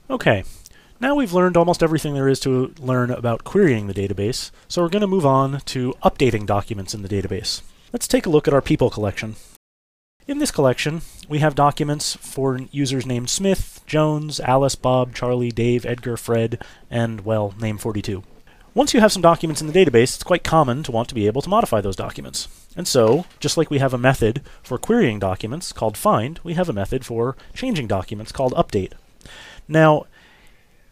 Okay, now we've learned almost everything there is to learn about querying the database, so we're going to move on to updating documents in the database. Let's take a look at our people collection. In this collection, we have documents for users named Smith, Jones, Alice, Bob, Charlie, Dave, Edgar, Fred, and, well, name 42. Once you have some documents in the database, it's quite common to want to be able to modify those documents. And so, just like we have a method for querying documents called find, we have a method for changing documents called update. Now,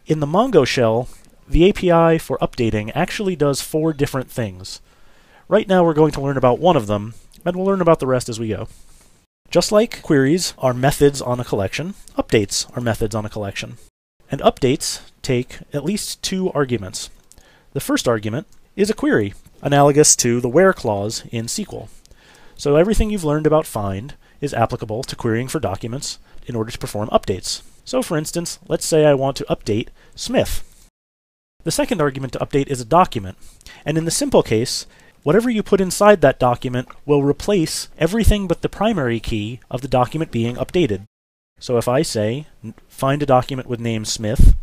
in the Mongo shell, the API for updating actually does 4 different things. Right now we're going to learn about one of them, and we'll learn about the rest as we go. Just like queries are methods on a collection, updates are methods on a collection. And updates take at least 2 arguments. The first argument is a query, analogous to the where clause in SQL. So everything you've learned about find is applicable to querying for documents in order to perform updates. So for instance, let's say I want to update Smith. The second argument to update is a document, and in the simple case, whatever you put inside that document will replace everything but the primary key of the document being updated. So if I say, find a document with name Smith,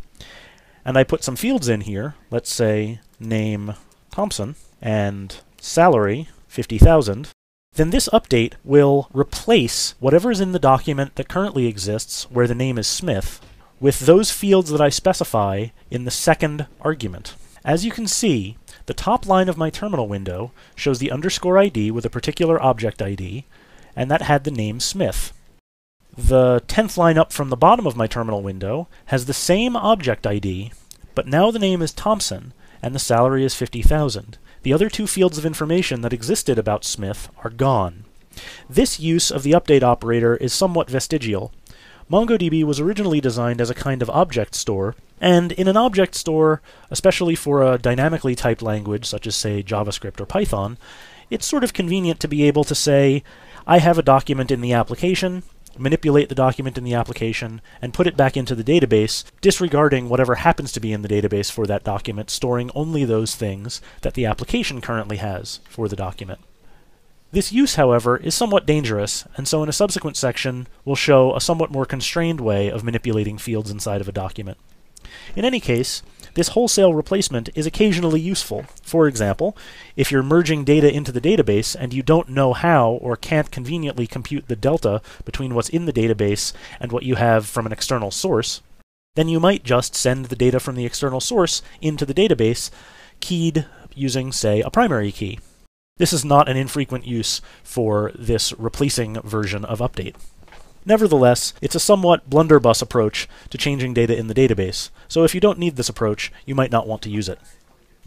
and I put some fields in here, let's say name Thompson, and salary 50,000, then this update will replace whatever is in the document that currently exists, where the name is Smith, with those fields that I specify in the second argument. As you can see, the top line of my terminal window shows the underscore ID with a particular object ID, and that had the name Smith. The 10th line up from the bottom of my terminal window has the same object ID, but now the name is Thompson, and the salary is 50,000. The other 2 fields of information that existed about Smith are gone. This use of the update operator is somewhat vestigial. MongoDB was originally designed as a kind of object store, and in an object store, especially for a dynamically typed language such as, say, JavaScript or Python, it's sort of convenient to be able to say, I have a document in the application, manipulate the document in the application, and put it back into the database, disregarding whatever happens to be in the database for that document, storing only those things that the application currently has for the document. This use, however, is somewhat dangerous, and so in a subsequent section we'll show a somewhat more constrained way of manipulating fields inside of a document. In any case, this wholesale replacement is occasionally useful. For example, if you're merging data into the database and you don't know how or can't conveniently compute the delta between what's in the database and what you have from an external source, then you might just send the data from the external source into the database, keyed using, say, a primary key. This is not an infrequent use for this replacing version of update. Nevertheless, it's a somewhat blunderbuss approach to changing data in the database, so if you don't need this approach, you might not want to use it.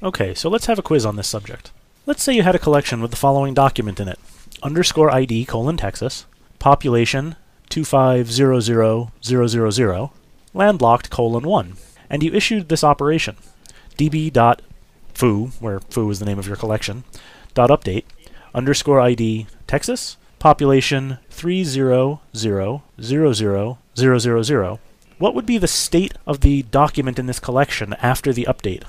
Okay, so let's have a quiz on this subject. Let's say you had a collection with the following document in it: underscore ID colon Texas, population 2500000, landlocked colon 1, and you issued this operation, db.foo, where foo is the name of your collection, .update, underscore ID Texas, population 3000000. What would be the state of the document in this collection after the update?